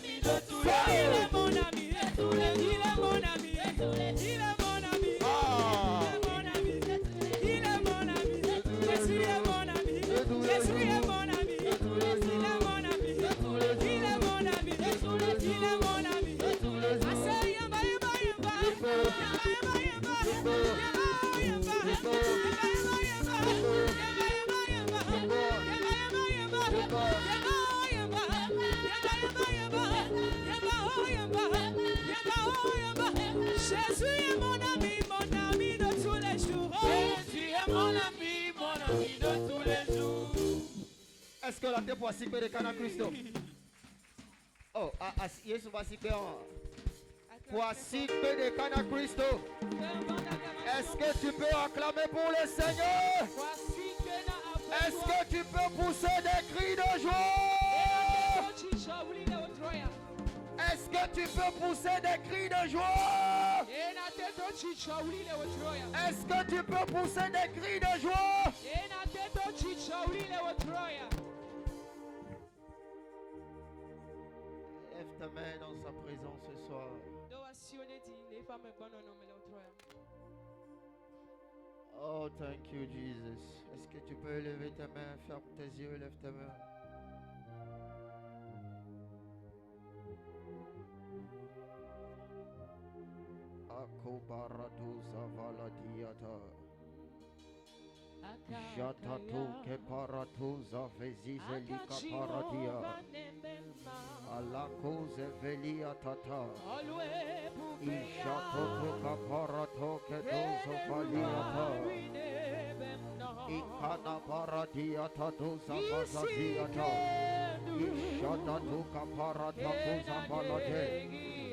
ami de tous les jours. Il est mon ami de tous les jours. Il est mon ami de tous les jours. Il est mon ami. Il est mon ami. Jésus est mon ami. Jésus est mon ami. Il est mon ami. Il est mon ami. Il est mon ami. I say yamba yamba yamba. Yamba yamba yamba. Yamba Jésus est mon ami de tous les jours. Jésus est mon ami de tous les jours. Est-ce que la terre pour assiper de Cana Christo? Oh, Yesu va assiper pour assiper de Cana Christo. Est-ce que tu peux acclamer pour le Seigneur? Est-ce que tu peux pousser des cris de joie? Est-ce que tu peux pousser des cris de joie? Est-ce que tu peux pousser des cris de joie? Lève ta main dans sa présence ce soir. Oh, thank you, Jesus. Est-ce que tu peux lever ta main, ferme tes yeux, lève ta main. Akobaradusa valadiata. Jatatu ke paratuza vezize lika paradia. Alakoze velia tata. Ishatotu kaparato ke dozo valiata. Ikana paradia tatuza vazadiata. Ishatatu kaparata kuza valade.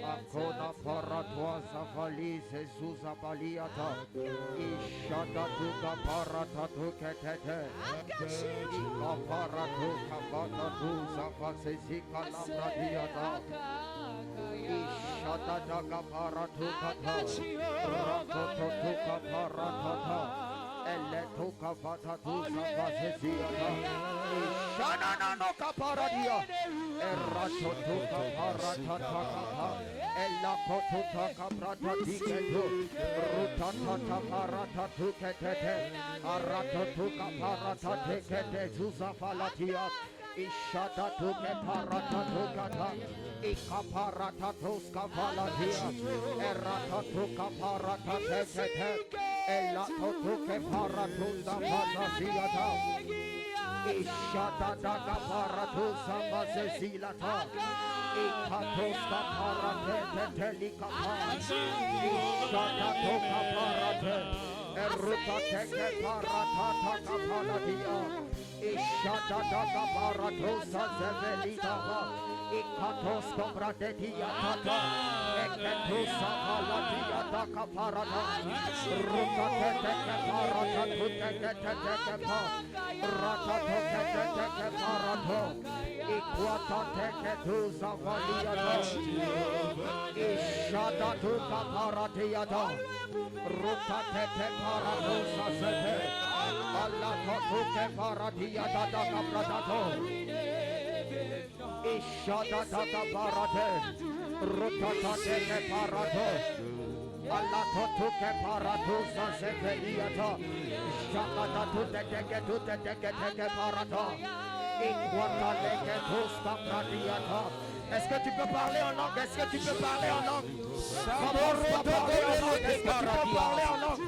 Akona paratwaza valize zuza baliata. Ishatatu kaparata ketete. Ika paratu kapata tuza vazezika lamradiata. Ishadada kaparatu kata. Rakototu kaparatata. Eletu kapata tuza vazeziata. Ishanana no kaparadia. Eratotu kaparatata kapa. Ella kotuta kaprata diketu. Rutatata parata tuketete. Aratotu kaparata tekete zuza falatia. Ishata tuke parata tukata. Ikaparata tuska falatia. Erata tuka parata tekete. Ella kotuke paratuza falatia. Ishata daga paratuza falatia. Ikatoska parate telika parate. Ishata tuka parate. Eruta teke parata taka paladia. Ishata daga paratuza zevelita. Ikatoska pratetia tata. Eketusa paladia taka parata. Ruta teke parata tuteke teke pa. Rata teke teke parato. Ikwata teke tuza valiata. Ishata tuka paratiata. Ruta teke paratuza zete. Allah tuke paratiata taka pratato. Ishata taka parate. Ruta teke parato. Allah tuke paratuza zeveliata. Shakata teke parato. Est-ce que tu peux parler en langue? Est-ce que tu peux parler en langue? Commence par parler en langue. Est-ce que tu peux parler en langue?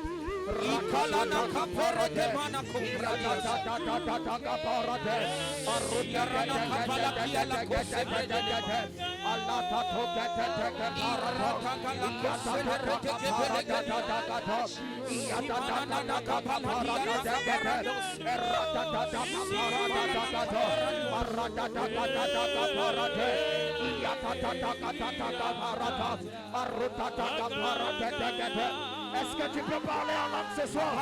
Ikalana kapara de mana kumbrata kaparate arrutarana kapala kiala kosebede Allah tatoke teke parata kala kosebede teke iya tata kapara teke errata tata parata kaparate iya tata kaparata arruta kapara teke. Est-ce que tu peux parler en langue ce soir?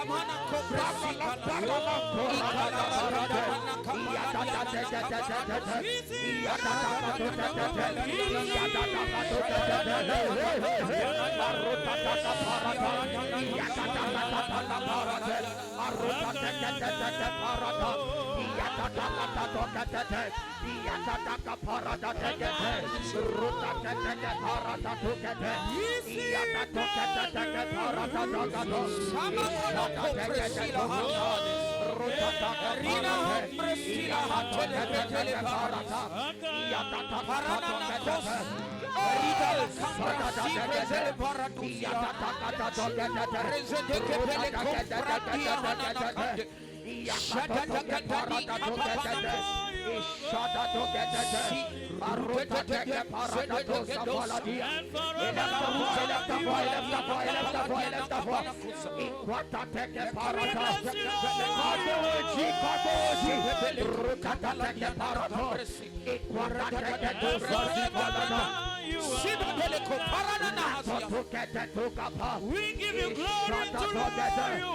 We give you glory tonight. You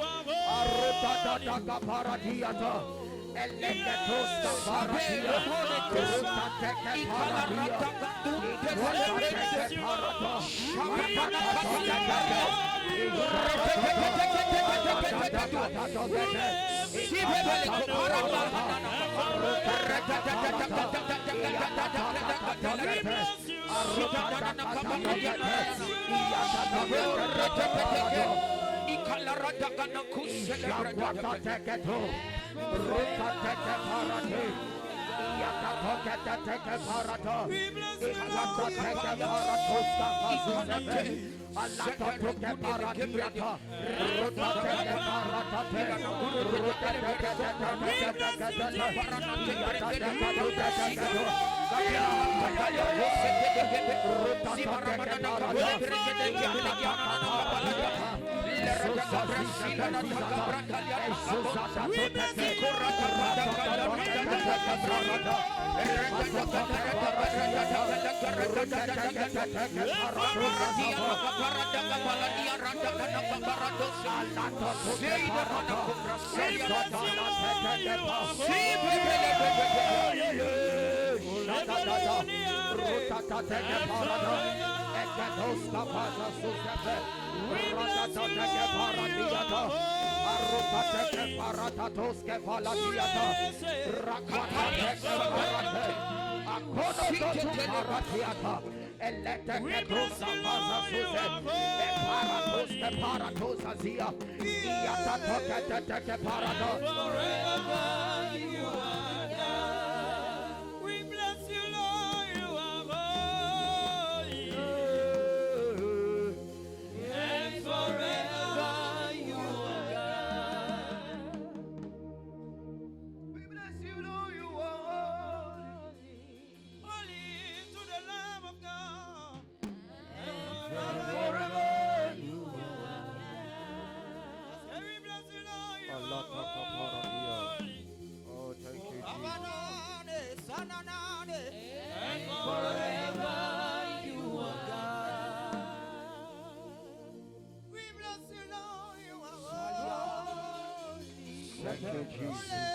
we bless you, Lord. You are holy, and forever you are God. We bless you, Lord. You are holy, holy to the Lamb of God, and forever you are God. We bless you, Lord. You are holy. Oh, thank you, Jesus. And forever you are God. We bless you, Lord. You are holy. Thank you, Jesus.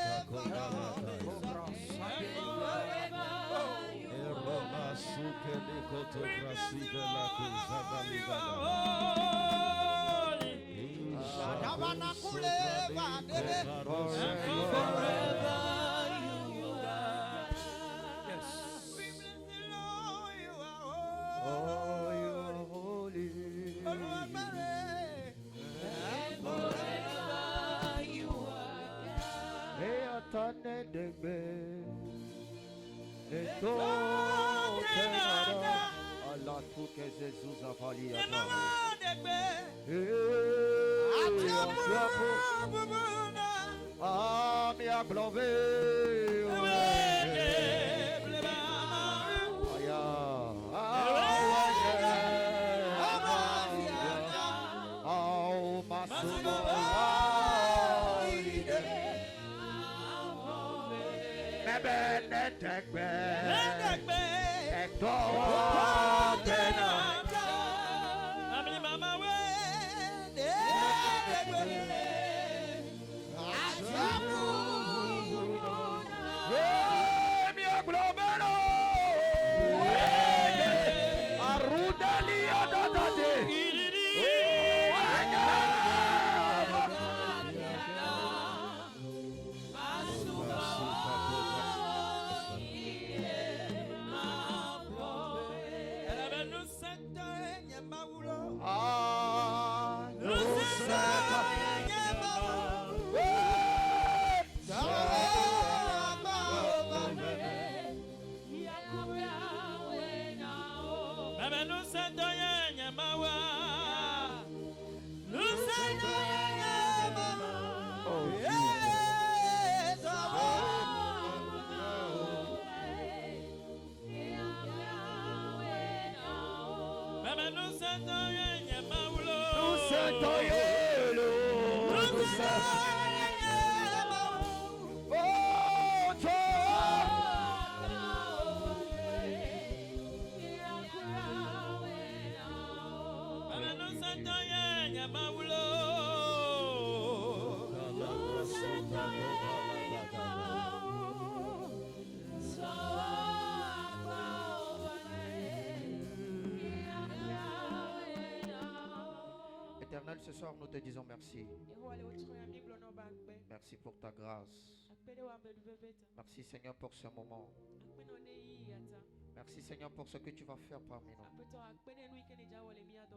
Oh, you are holy. Hey, atane degbe. Eto tenara. Allah tu que Jesus a falli à ah, mi a glove. Éternel, ce soir nous te disons merci. Merci pour ta grâce. Merci Seigneur pour ce moment. Merci Seigneur pour ce que tu vas faire parmi nous.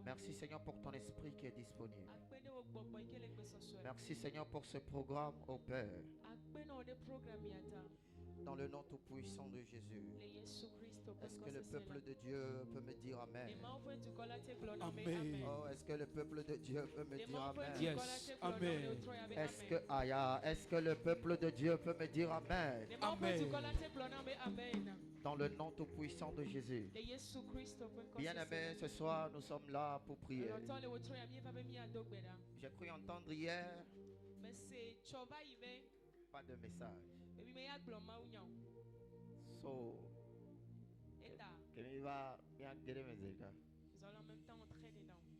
Merci Seigneur pour ton esprit qui est disponible. Merci Seigneur pour ce programme au Père. Dans le nom tout puissant de Jésus. Est-ce que le peuple de Dieu peut me dire Amen? Amen. Oh, est-ce que le peuple de Dieu peut me dire Amen? Yes. Amen. Est-ce que le peuple de Dieu peut me dire Amen? Amen. Dans le nom tout puissant de Jésus. Bien-aimés, ce soir nous sommes là pour prier. J'ai cru entendre hier pas de message. So,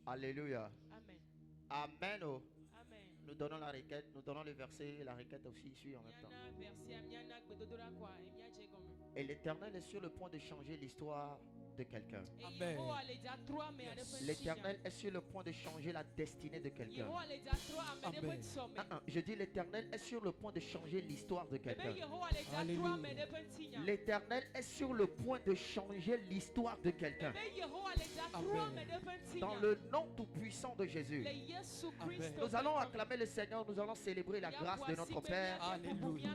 alléluia. Amen. Amen. Oh. Amen. Nous donnons la requête, nous donnons le verset et la requête aussi suit en même temps. Et l'Éternel est sur le point de changer l'histoire de quelqu'un. Amen. L'Éternel est sur le point de changer la destinée de quelqu'un. Amen. Je dis l'Éternel est sur le point de changer l'histoire de quelqu'un. Alléluia. L'Éternel est sur le point de changer l'histoire de quelqu'un. Dans le nom tout puissant de Jésus. Amen. Nous allons acclamer le Seigneur, nous allons célébrer la grâce de notre Père. Alléluia.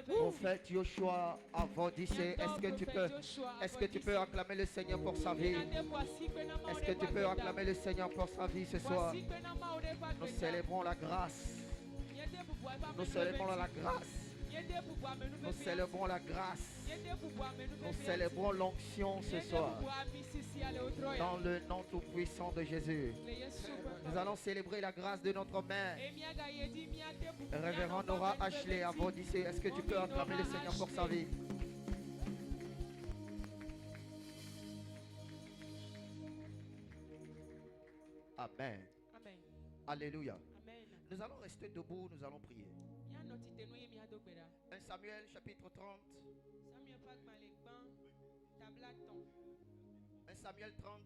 Prophète Joshua Avodissé, est-ce que tu peux acclamer le Seigneur pour sa vie? Est-ce que tu peux acclamer le Seigneur pour sa vie ce soir? Nous célébrons la grâce. Nous célébrons la grâce. Nous célébrons la grâce. Nous célébrons l'onction ce soir. Dans le nom tout puissant de Jésus. Nous allons célébrer la grâce de notre mère. Révérend Nora Ashley Avodissé, est-ce que tu peux acclamer le Seigneur pour sa vie? Amen. Amen. Alléluia. Amen. Nous allons rester debout, nous allons prier. 1 Samuel chapitre 30. 1 Samuel 30.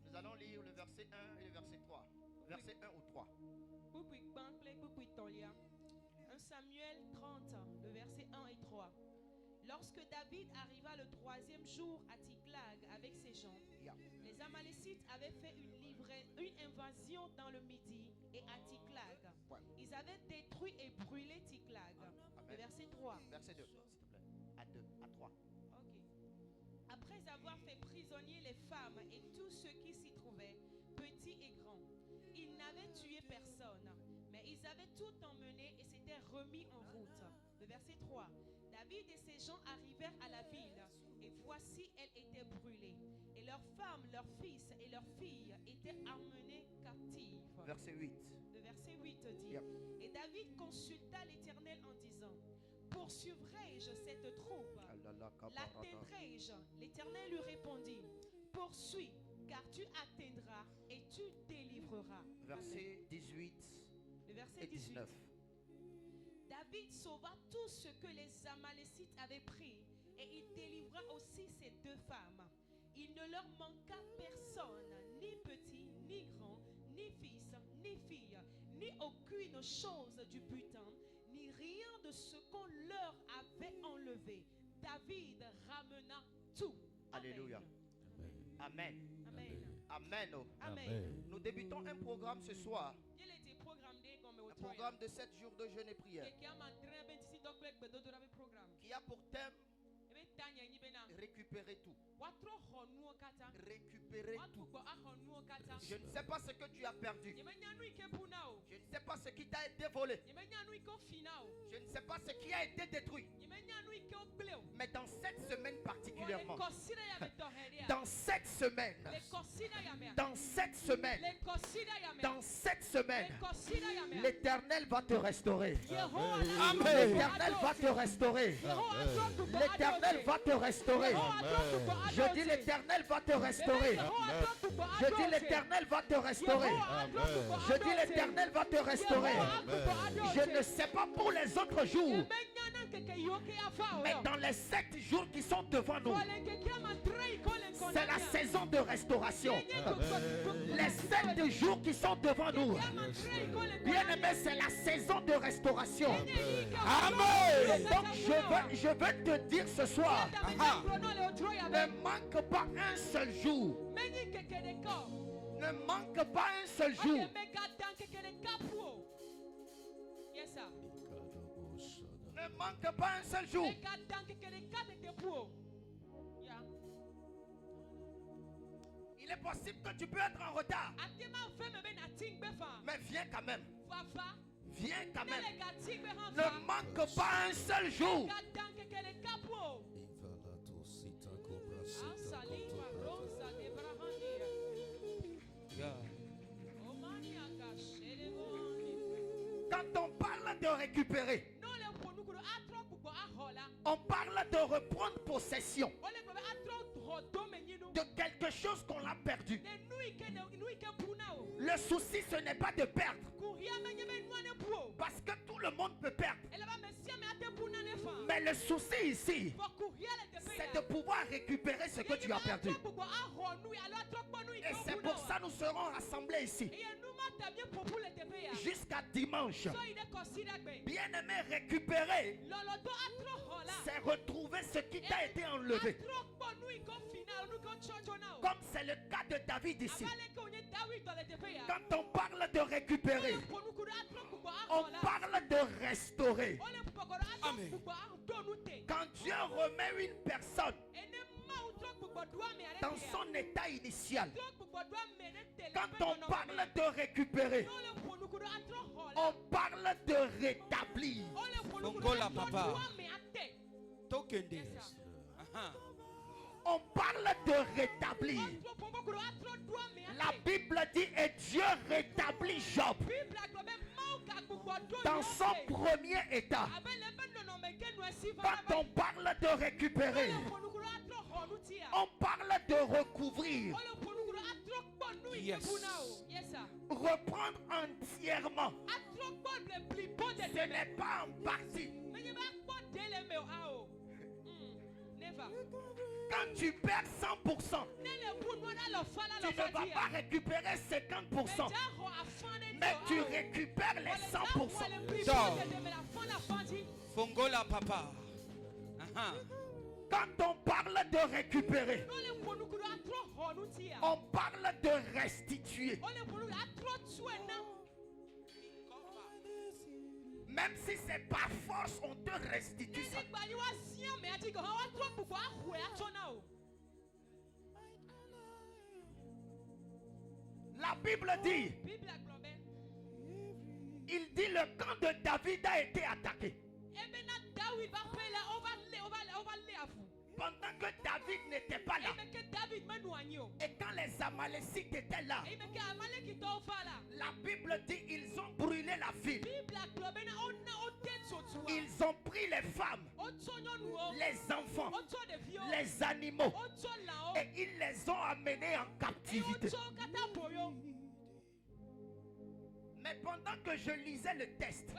Nous allons lire le verset 1 et le verset 3. Verset 1 ou 3. 1 Samuel 30, le verset 1 et 3. Lorsque David arriva le troisième jour à Tsiklag avec ses gens, les Amalécites avaient fait une invasion dans le Midi et à Tsiklag. Ils avaient détruit et brûlé Tsiklag. Le verset 3. Verset 2, s'il te plaît. À 2, à 3. Ok. Après avoir fait prisonnier les femmes et tous ceux qui s'y trouvaient, petits et grands, ils n'avaient tué personne, mais ils avaient tout emmené et s'étaient remis en route. Le verset 3. David et ses gens arrivèrent à la ville, et voici, elle était brûlée. Et leurs femmes, leurs fils et leurs filles étaient emmenés captives. Verset 8. Le verset 8 dit, et David consulta l'Éternel en disant, poursuivrai-je cette troupe? L'atteindrai-je? L'Éternel lui répondit, poursuis, car tu atteindras et tu délivreras. Verset 18 Le verset et 19. David sauva tout ce que les Amalécites avaient pris et il délivra aussi ces deux femmes. Il ne leur manqua personne, ni petit, ni grand, ni fils, ni fille, ni aucune chose du butin, ni rien de ce qu'on leur avait enlevé. David ramena tout. Alléluia. Amen. Amen. Amen. Oh. Amen. Nous débutons un programme ce soir. Un programme de 7 jours de jeûne et prière. Qui a pour thème Récupérez tout. Récupérez tout. Je ne sais pas ce que tu as perdu. Je ne sais pas ce qui t'a été volé. Je ne sais pas ce qui a été détruit. Mais dans cette semaine particulièrement, dans cette semaine, dans cette semaine, dans cette semaine, l'Éternel va te restaurer. L'Éternel va te restaurer. L'Éternel va te restaurer. Je dis l'Éternel va te restaurer. Je dis l'Éternel va te restaurer. Je dis l'Éternel va te restaurer. Je ne sais pas pour les autres jours, mais dans les 7 jours qui sont devant nous, c'est la saison de restauration. Les 7 jours qui sont devant nous, bien aimé, c'est la saison de restauration. Amen. Donc je veux te dire ce soir, ne manque pas un seul jour. Ne manque pas un seul jour. Ne manque pas un seul jour. Il est possible que tu peux être en retard, mais viens quand même. Viens quand même. Ne manque pas un seul jour. Quand on parle de récupérer, on parle de reprendre possession de quelque chose qu'on a perdu. Le souci, ce n'est pas de perdre, parce que tout le monde peut perdre. Mais le souci ici, c'est de pouvoir récupérer ce que tu as perdu. Et c'est pour ça que nous serons rassemblés ici jusqu'à dimanche. Bien aimé, récupérer, c'est retrouver ce qui t'a été enlevé. Comme c'est le cas de David ici. Quand on parle de récupérer, on parle de restaurer. Amen. Quand Dieu remet une personne dans son état initial, quand on parle de récupérer, on parle de rétablir. On parle de rétablir. La Bible dit, et Dieu rétablit Job dans son premier état. Quand on parle de récupérer, on parle de recouvrir. Yes. Reprendre entièrement. Ce n'est pas en partie. Quand tu perds 100%, tu ne vas pas récupérer 50%, mais tu récupères les 100%. Fongola papa. Quand on parle de récupérer, on parle de restituer. Même si c'est par force, on te restitue ça. La Bible dit, il dit le camp de David a été attaqué. Pendant que David n'était pas là, et quand les Amalécites étaient là, la Bible dit ils ont brûlé la ville. Ils ont pris les femmes, les enfants, les animaux, et ils les ont amenés en captivité. Mais pendant que je lisais le texte,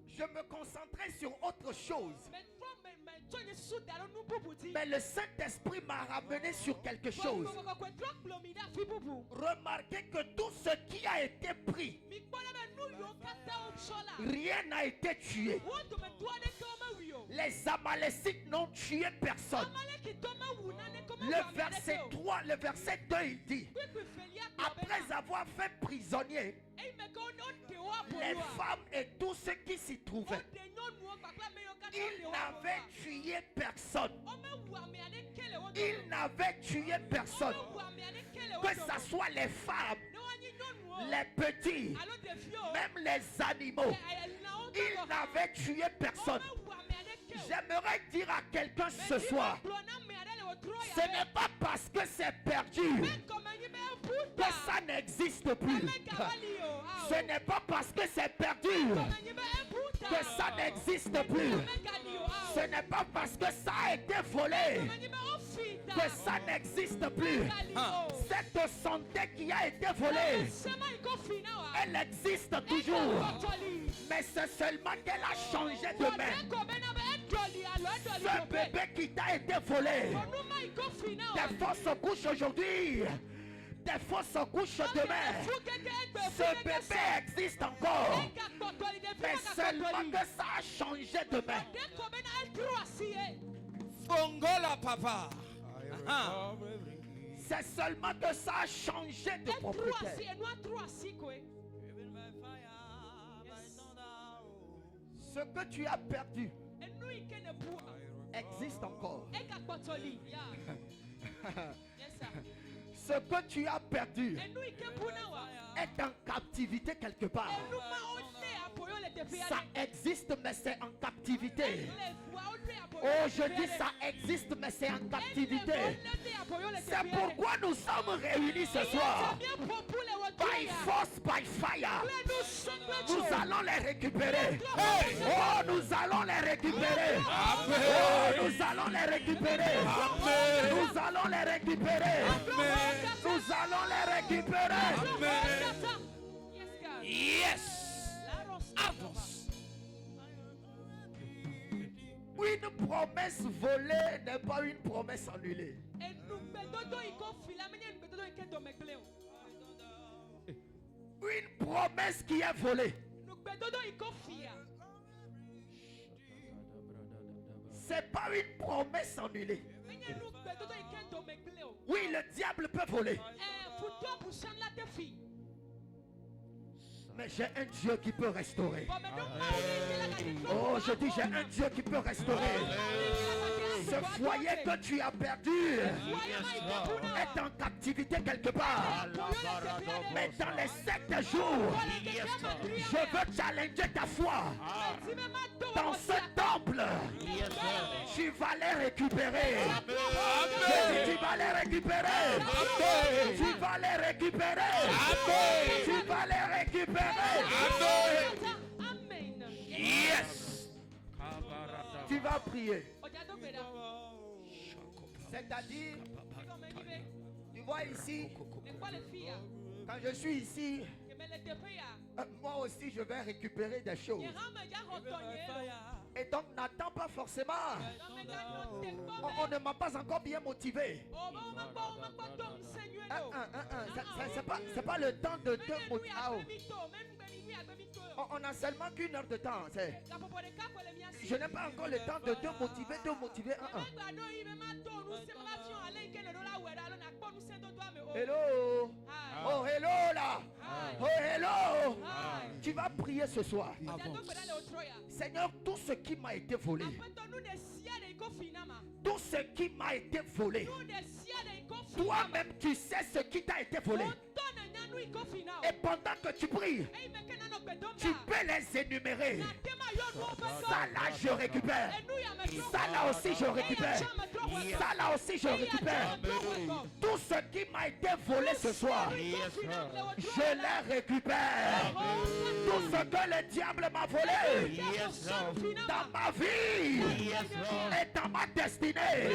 je me concentrais sur autre chose. Mais le Saint-Esprit m'a ramené sur quelque chose. Remarquez que tout ce qui a été pris Rien n'a été tué. Les Amalécites n'ont tué personne. Le verset 3, le verset 2, il dit, après avoir fait prisonnier les femmes et tous ceux qui s'y trouvaient, ils n'avaient tué personne. Ils n'avaient tué personne. Que ce soit les femmes, les petits, même les animaux, ils n'avaient tué personne. J'aimerais dire à quelqu'un ce soir, ce n'est pas parce que c'est perdu que ça n'existe plus. Ce n'est pas parce que c'est perdu que ça n'existe plus. Ce n'est pas parce que ça a été volé que ça n'existe plus. Cette santé qui a été volée, elle existe toujours. Mais c'est seulement qu'elle a changé de main. Ce bébé qui t'a été volé, des fausses couches aujourd'hui, des fausses couches demain. Ce bébé existe encore, mais seulement que ça a changé de main. Fongola papa. C'est seulement que ça a changé de propriétaire. Ce que tu as perdu existe encore. Ce que tu as perdu est en captivité quelque part. Ça existe, mais c'est en captivité. Oh, je dis ça existe, mais c'est en captivité. C'est pourquoi nous sommes réunis ce soir. By force, by fire. Nous allons les récupérer. Oh, nous allons les récupérer. Oh, nous allons les récupérer. Nous allons les récupérer. Nous allons les récupérer. Yes. Une promesse volée n'est pas une promesse annulée. Une promesse qui est volée, c'est pas une promesse annulée. Oui, le diable peut voler, mais j'ai un Dieu qui peut restaurer. Oh, je dis j'ai un Dieu qui peut restaurer. Ce foyer que tu as perdu est en captivité quelque part. Mais dans les 7 jours, je veux challenger ta foi. Dans ce temple, tu vas les récupérer. Je dis, tu vas les récupérer. Tu vas les récupérer. Tu vas les récupérer. Yes. Tu vas prier. C'est-à-dire, tu vois ici, quand je suis ici, moi aussi je vais récupérer des choses. Et donc n'attends pas forcément. On ne m'a pas encore bien motivé. C'est pas le temps de te motiver. On a seulement qu'une heure de temps. Je n'ai pas encore le temps de te motiver. Hello. Oh hello là. Oh hello. Tu vas prier ce soir. Seigneur, tout ce qui m'a été volé, tout ce qui m'a été volé, toi-même tu sais ce qui t'a été volé. Et pendant que tu pries, tu peux les énumérer. Ça là je récupère. Ça là aussi je récupère. Ça là aussi je récupère. Tout ce qui m'a été volé ce soir, je les récupère. Tout ce que le diable m'a volé dans ma vie et dans ma destinée,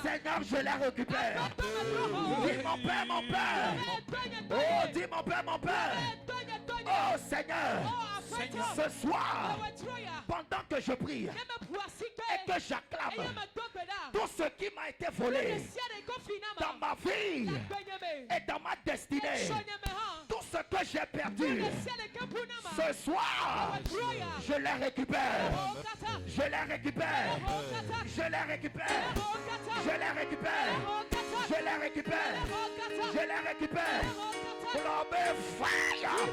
Seigneur, je les récupère. Dis mon Père, mon Père. Oh, dis mon Père, mon Père. Oh Seigneur, ce soir, pendant que je prie et que j'acclame, tout ce qui m'a été volé dans ma vie et dans ma destinée. Tout ce que j'ai perdu, ce soir, je les récupère. Je les récupère. Je les récupère. Je les récupère. Je les récupère. Je les récupère. Fire.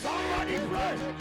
Somebody pray.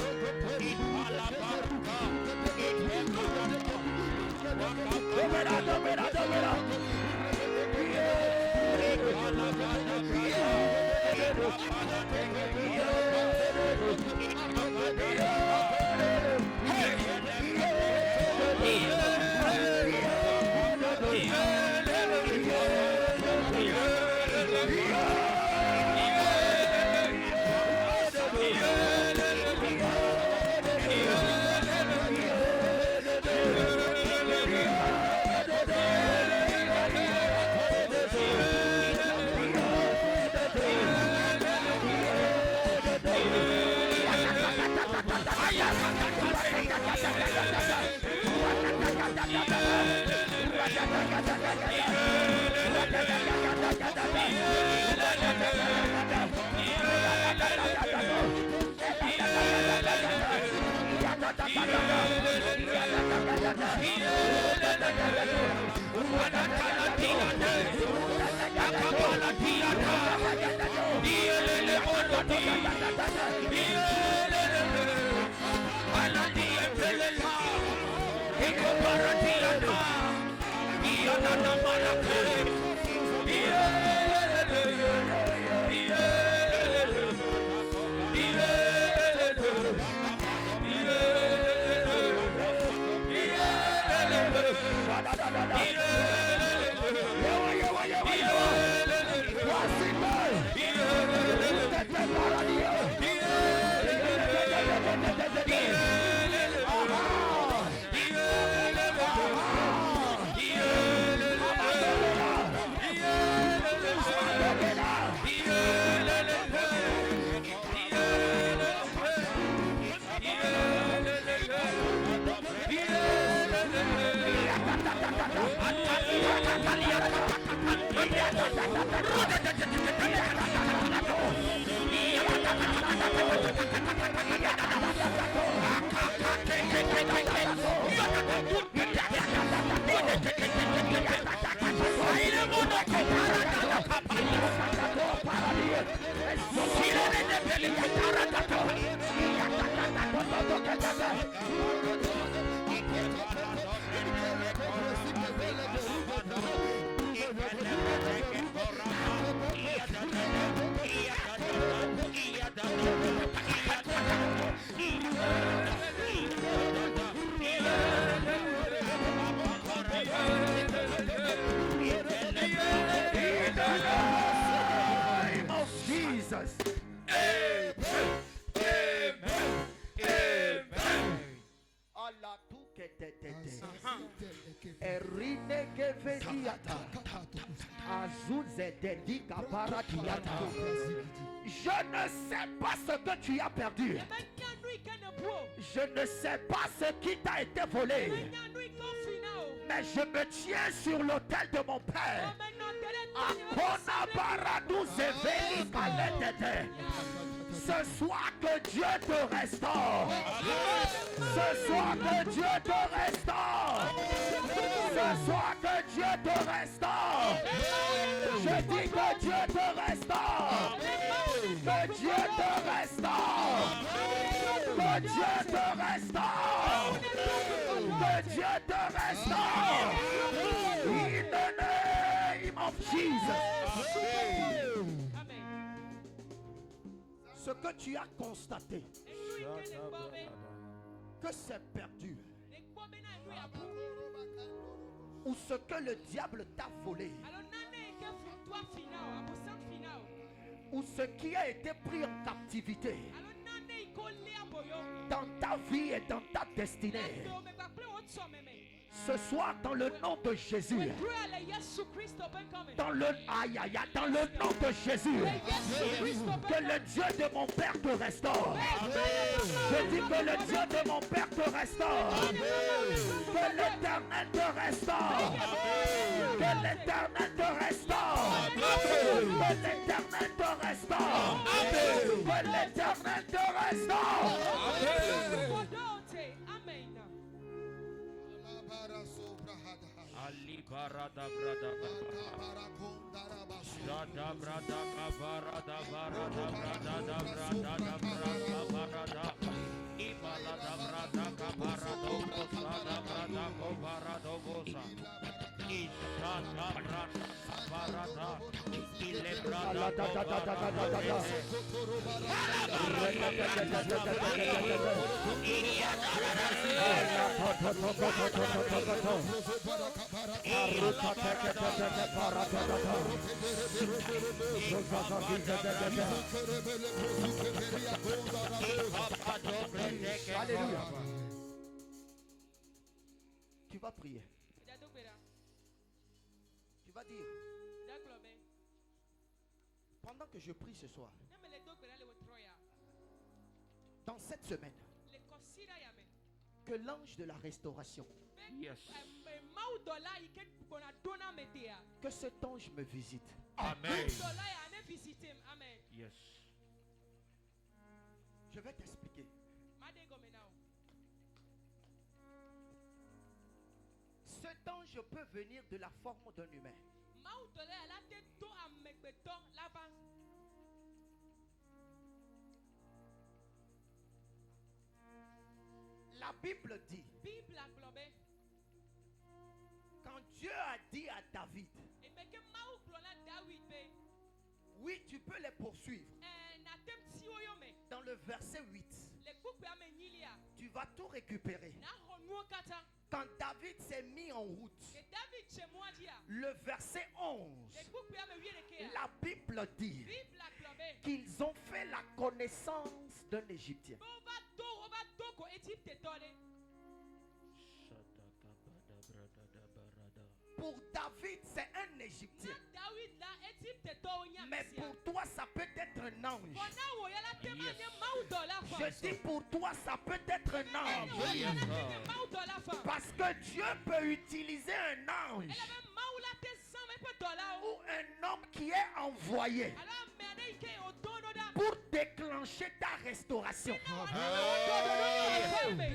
Je ne sais pas ce que tu as perdu. Je ne sais pas ce qui t'a été volé. Mais je me tiens sur l'autel de mon Père. Ce soir que Dieu te restaure. Ce soir que Dieu te restaure. Ce soir que Dieu te restaure. Je dis que Dieu te restaure. Que Dieu te restaure. Que Dieu te restaure. Que Dieu te restaure. In the name of Jesus. Ce que tu as constaté, que c'est perdu, ou ce que le diable t'a volé, ou ce qui a été pris en captivité dans ta vie et dans ta destinée, ce soir, dans le nom de Jésus, dans le nom de Jésus, que le Dieu de mon Père te restaure. Je dis que le Dieu de mon Père te restaure. Que l'Éternel te restaure. Que l'Éternel te restaure. Que l'Éternel te restaure. Que l'Éternel te restaure. Ali barada brada brada brada kabarada barada brada brada brada barada ibalada brada kabarada brada brada kabarada bosa ishada brada kabarada ile brada Alléluia. Tu vas prier. Tu vas dire, pendant que je prie ce soir, dans cette semaine, que l'ange de la restauration, yes, que cet ange me visite. amen, yes, Je vais t'expliquer. Ce cet ange peut venir de la forme d'un humain. La Bible dit, quand Dieu a dit à David, oui, tu peux les poursuivre. Dans le verset 8, tu vas tout récupérer. Quand David s'est mis en route, le verset 11, la Bible dit qu'ils ont fait la connaissance d'un Égyptien. Pour David, c'est un Égyptien. Mais pour toi, ça peut être un ange. Je dis pour toi, ça peut être un ange. Parce que Dieu peut utiliser un ange ou un homme qui est envoyé pour déclencher ta restauration.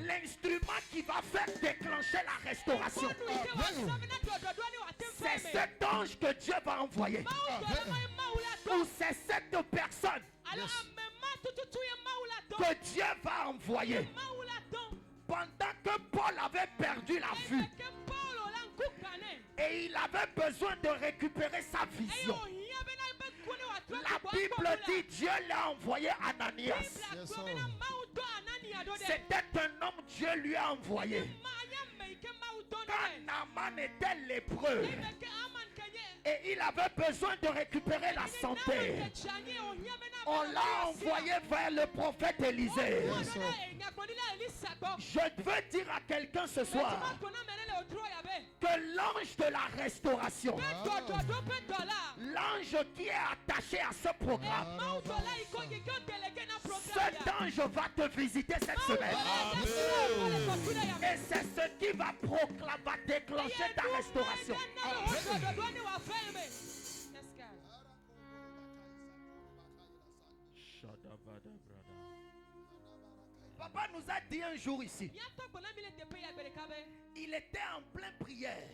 L'instrument qui va faire déclencher la restauration, c'est cet ange que Dieu va envoyer. Ou c'est cette personne que Dieu va envoyer. Pendant que Paul avait perdu la vue et il avait besoin de récupérer sa vision, la Bible dit Dieu l'a envoyé à Ananias. C'était un homme, Dieu lui a envoyé. Quand Naaman était lépreux et il avait besoin de récupérer la santé, on l'a envoyé vers le prophète Élisée. Je veux dire à quelqu'un ce soir que l'ange de la restauration, l'ange qui est attaché à ce programme, cet ange va te visiter cette semaine. Et c'est ce qui va déclencher ta restauration. Papa nous a dit un jour ici, il était en pleine prière.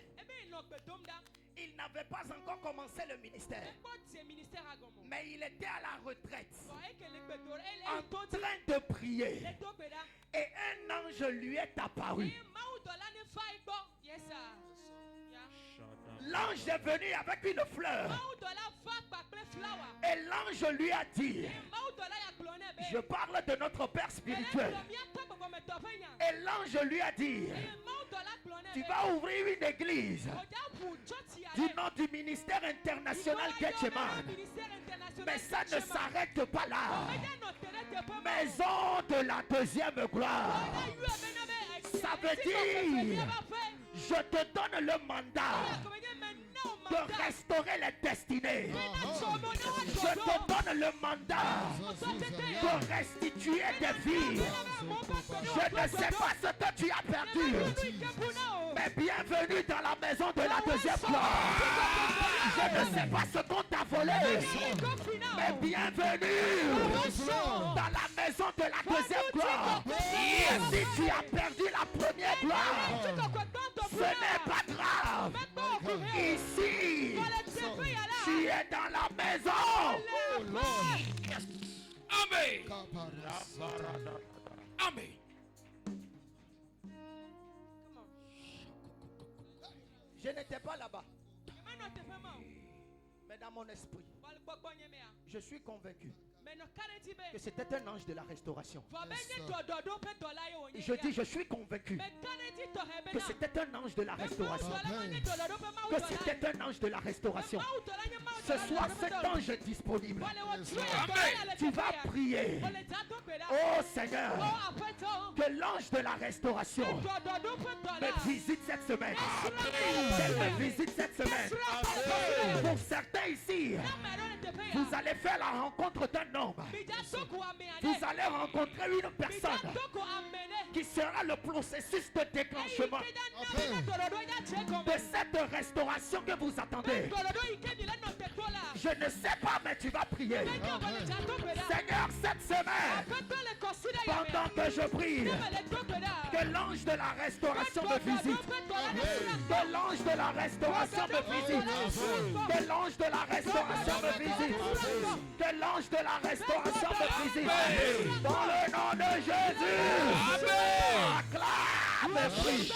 Il n'avait pas encore commencé le ministère, mais il était à la retraite en train de prier et un ange lui est apparu. L'ange est venu avec une fleur et l'ange lui a dit, je parle de notre Père spirituel, et l'ange lui a dit, tu vas ouvrir une église du nom du ministère international Getcheman. Mais ça ne s'arrête pas là. Maison de la deuxième gloire. Ça veut dire, je te donne le mandat de restaurer les destinées. Je te donne le mandat de restituer des vies. Je ne sais pas ce que tu as perdu, mais bienvenue dans la maison de la deuxième gloire. Je ne sais pas ce qu'on t'a volé, mais bienvenue dans la maison de la deuxième gloire. Et si tu as perdu la première gloire, ce n'est pas grave. Ici, tu es dans la maison. Amen. Amen. Je n'étais pas là-bas, mais dans mon esprit, je suis convaincu que c'était un ange de la restauration. Et je dis, je suis convaincu que c'était un ange de la restauration. Que c'était un ange de la restauration. Ce soir, cet ange est disponible. Tu vas prier. Oh Seigneur, que l'ange de la restauration me visite cette semaine. Qu'elle me visite cette semaine. Pour certains ici, vous allez faire la rencontre d'un homme. Vous allez rencontrer une personne qui sera le processus de déclenchement de cette restauration que vous attendez. Je ne sais pas, mais tu vas prier. Seigneur, cette semaine, Pendant que je prie, que l'ange de la restauration me visite. Que l'ange de la restauration me visite. Que l'ange de la restauration me visite. Que l'ange de la restauration me visite. Dans le nom de Jésus. Acclame et prie.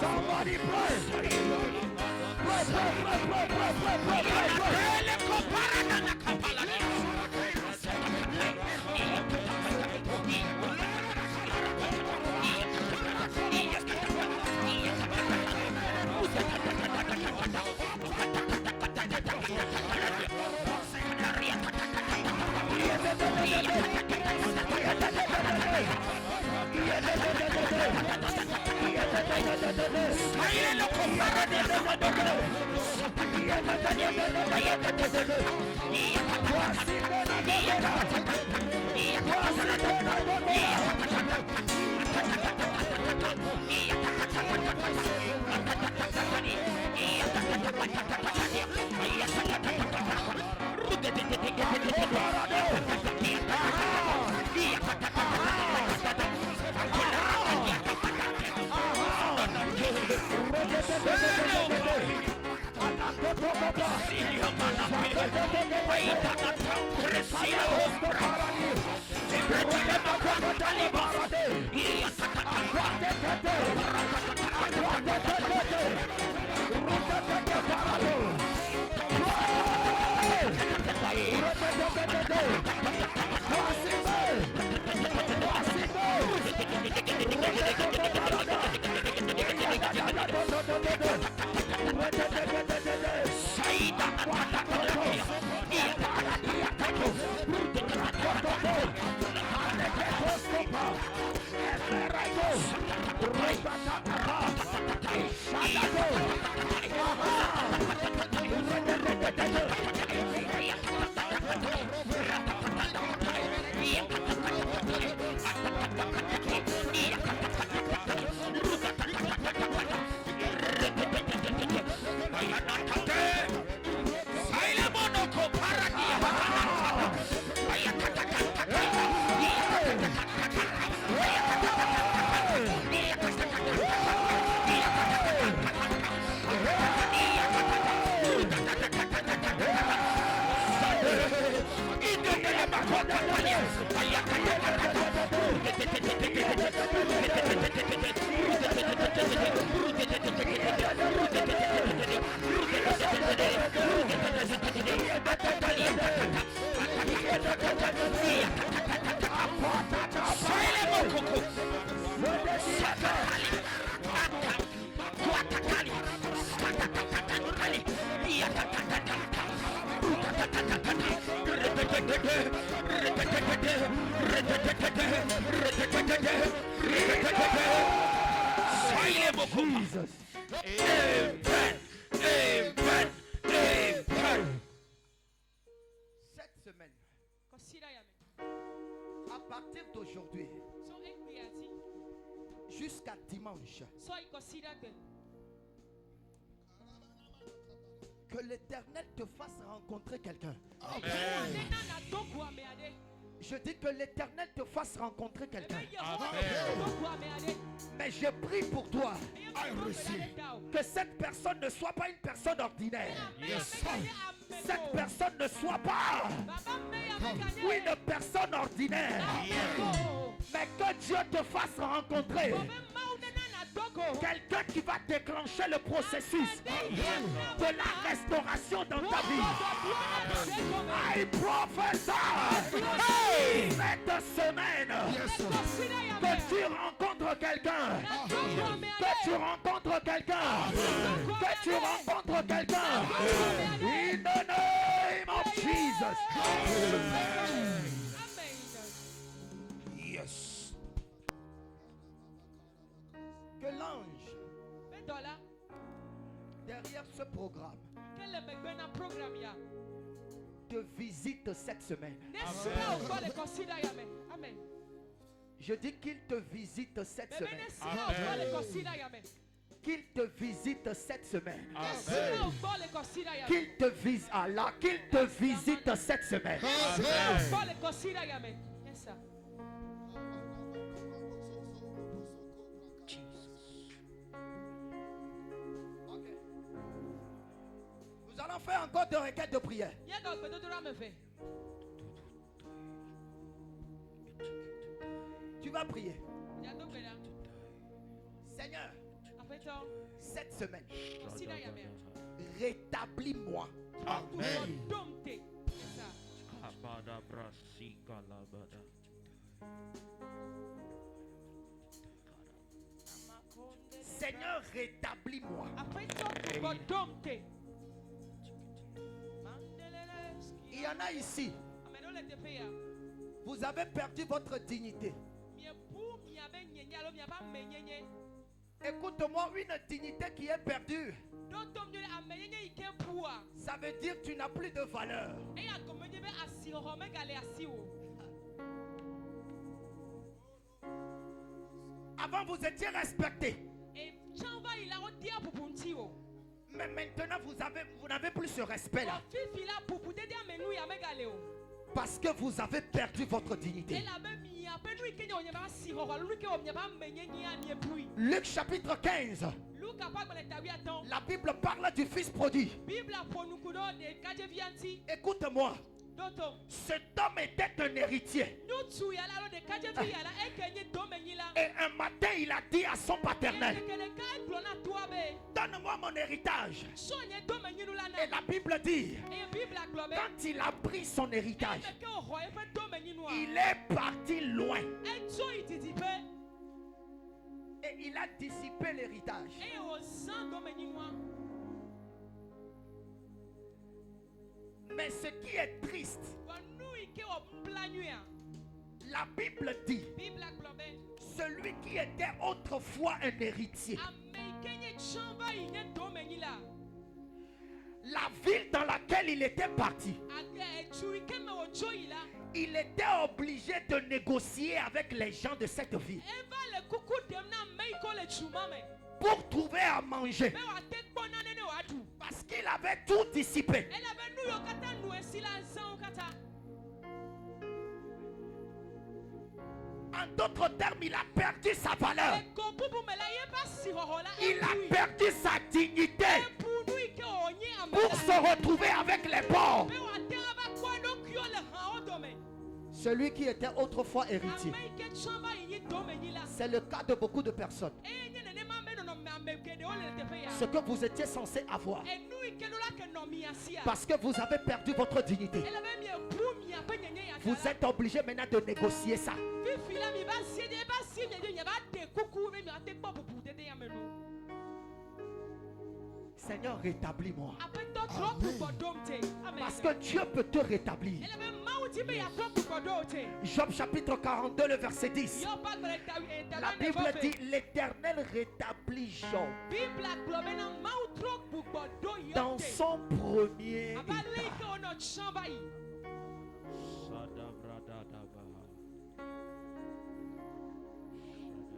Somebody pray. Somebody pray. Pray. À partir d'aujourd'hui jusqu'à dimanche, que l'Éternel te fasse rencontrer quelqu'un. Je dis que l'Éternel te fasse rencontrer quelqu'un. Mais je prie pour toi que cette personne ne soit pas une personne ordinaire. Cette personne ne soit pas une personne ordinaire. Mais que Dieu te fasse rencontrer quelqu'un qui va déclencher le processus de la restauration dans ta vie. I prophesy cette semaine que tu rencontres quelqu'un, que tu rencontres quelqu'un, que tu rencontres quelqu'un. In the name of Jesus. Yes. Que l'ange derrière ce programme te visite cette semaine. Amen. Je dis qu'il te visite cette semaine. Amen. Qu'il te visite cette semaine. Amen. Qu'il te visite Allah, qu'il te visite cette semaine. Amen. Yes, sir. Okay. Nous allons faire encore deux requêtes de prière. Tu vas prier. Seigneur, cette semaine, rétablis-moi. Amen. Seigneur, rétablis-moi. Il y en a ici. Vous avez perdu votre dignité. Écoute-moi, une dignité qui est perdue, ça veut dire que tu n'as plus de valeur. Avant, vous étiez respecté. Mais maintenant, vous n'avez plus ce respect-là. Parce que vous avez perdu votre dignité. Luc chapitre 15. La Bible parle du fils prodigue. Écoute-moi. Cet homme était un héritier. Et un matin, il a dit à son paternel: donne-moi mon héritage. Et la Bible dit, quand il a pris son héritage, il est parti loin. Et il a dissipé l'héritage. Mais ce qui est triste, la Bible dit, celui qui était autrefois un héritier, la ville dans laquelle il était parti, il était obligé de négocier avec les gens de cette ville pour trouver à manger, parce qu'il avait tout dissipé. En d'autres termes, il a perdu sa valeur. Il a perdu sa dignité pour se retrouver avec les pauvres. Celui qui était autrefois héritier. C'est le cas de beaucoup de personnes. Ce que vous étiez censé avoir, parce que vous avez perdu votre dignité, vous êtes obligé maintenant de négocier ça. Seigneur, rétablis-moi. Parce que Dieu peut te rétablir. Job chapitre 42, le verset 10. La Bible dit, l'Éternel rétablit Job dans son premier état.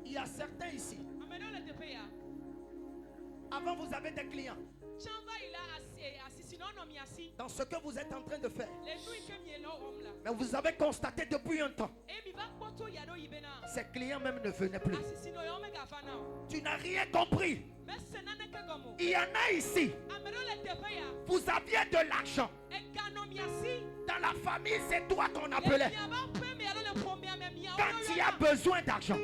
Il y a certains ici. Avant, vous avez des clients. Dans ce que vous êtes en train de faire. Mais vous avez constaté depuis un temps, ces clients même ne venaient plus. Tu n'as rien compris. Il y en a ici. Vous aviez de l'argent. Dans la famille, c'est toi qu'on appelait. Quand tu as besoin d'argent,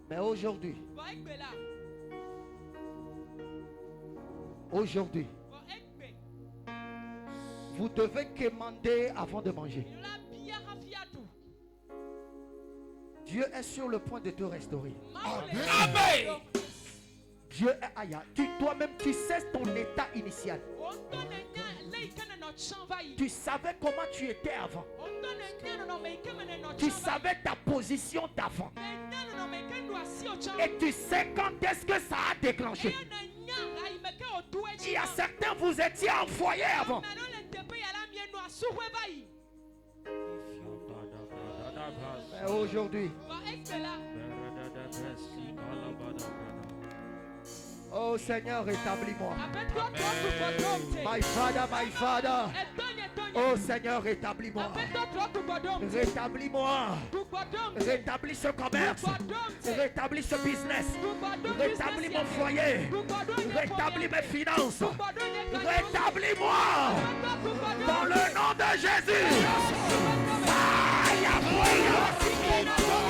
Mais aujourd'hui, Vɔ egbe la. aujourd'hui, Vɔ egbe. vous devez quémander avant de manger. Inu la bia hafi aɖu. Dieu est sur le point de te restaurer. Mawu le Amen. ɖo. Dieu est aïe. Toi-même, tu sais ton état initial. Wo ŋutɔ ne nya le yi ke nenɔ tsɔm va yi. Tu savais comment tu étais avant. Wo ŋutɔ ne nya nɔnɔme yi ke me nenɔ Tu tsɔm va yi. savais ta position d'avant. Ne nya nɔnɔme yi ke nu asi wo tsɔm. Et tu sais quand est-ce que ça a déclenché. Eye ne nya ayi me ke wo do edzi Il y a ma. certains, vous étiez en foyer avant. Ame aɖewo le teƒe ya la mie nu asuƒe va yi. Mais aujourd'hui, Vɔ egbe la. oh Seigneur, rétablis-moi. Aƒetɔ tɔ tu gbɔdɔm te. My Father, my Father. Etɔnye tɔnye. Oh Seigneur, rétablis-moi. Aƒetɔ tɔ tu gbɔdɔm te. Rétablis-moi. Tu gbɔdɔm te. Rétablis ce commerce. Tu gbɔdɔm te. Rétablis ce business. Tu gbɔdɔm Rétablis business mon ya. foyer. Tu gbɔdɔm nye Rétablis mes finances. Tu gbɔdɔm nye kaɖi. Rétablis-moi. Aƒetɔ tu gbɔdɔm Dans te. le nom de Jésus. Fire, fire.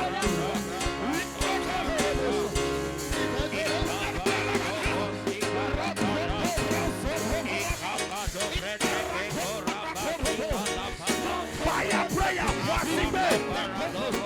Fire, prayer, worship.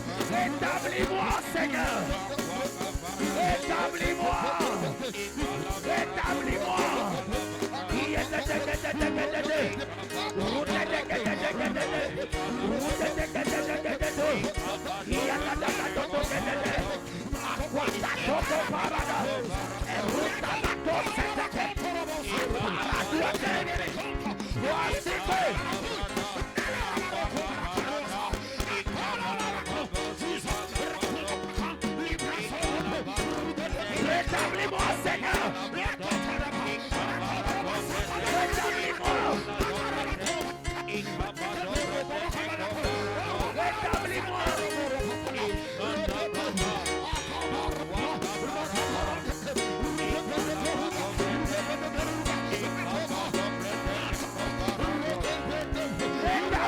Rétablis-moi, Seigneur. Rétablis-moi. Rétablis-moi. Rétablis-moi. Rétablis-moi. Rétablis-moi, Seigneur. Rétablis-moi. Rétablis-moi. Rétablis-moi, Seigneur.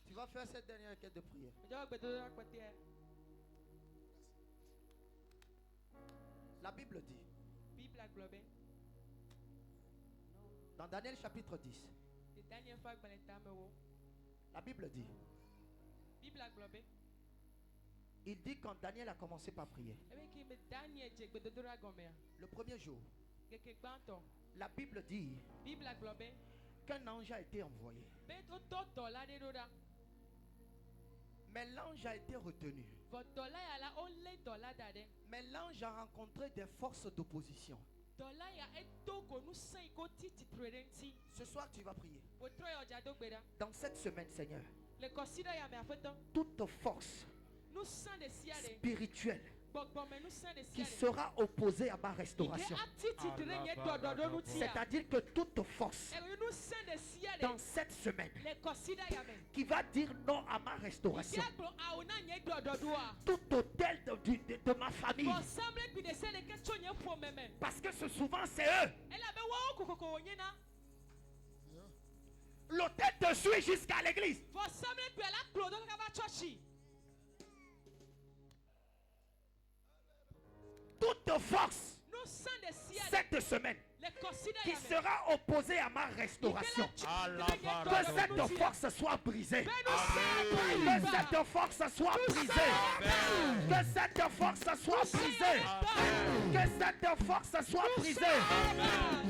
Tu vas faire cette dernière requête de prière. Medzɔ gbedodoɖa kpɔtɛa. La Bible dit, Biblia gblɔ be dans Daniel chapitre 10, le Daniel ƒe agbalẽ tame wo. la Bible dit, Biblia gblɔ be Il dit quand Daniel a commencé par prier, le premier jour, la Bible dit qu'un ange a été envoyé. Mais l'ange a été retenu. Mais l'ange a rencontré des forces d'opposition. Ce soir, tu vas prier. Dans cette semaine, Seigneur, toute force spirituelle qui sera opposée à ma restauration, c'est-à-dire que toute force dans cette semaine qui va dire non à ma restauration, tout hôtel de ma famille, parce que souvent c'est eux. L'hôtel te suit jusqu'à l'église. Toute force cette semaine qui sera opposée à ma restauration, que cette force soit brisée, que cette force soit brisée, que cette force soit brisée, que cette force soit brisée.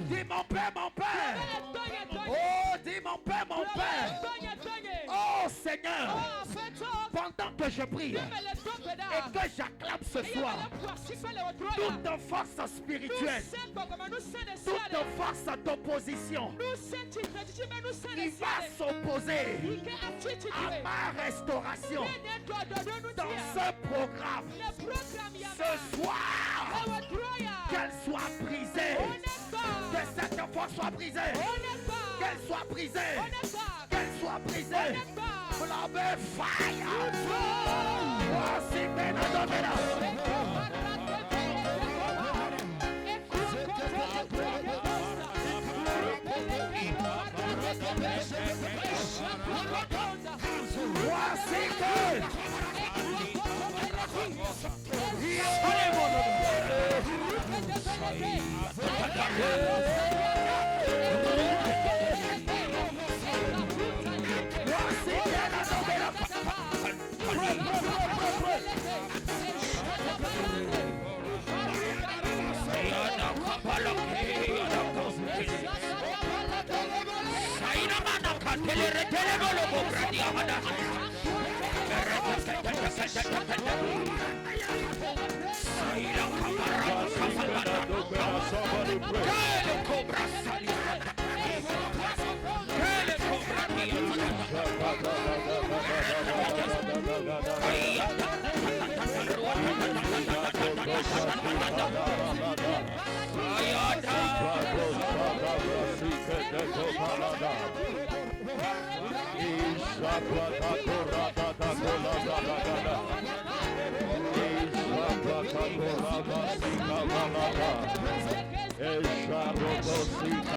Dis mon Père, oh dis mon Père, oh Seigneur, pendant que je prie et que j'acclame ce soir, toute force spirituelle, toute force d'opposition qui va s'opposer à ma restauration dans ce programme, ce soir, qu'elle soit brisée, que cette force soit brisée, qu'elle soit brisée, qu'elle soit brisée. Flamme fire. Voici Benadonera. Voici que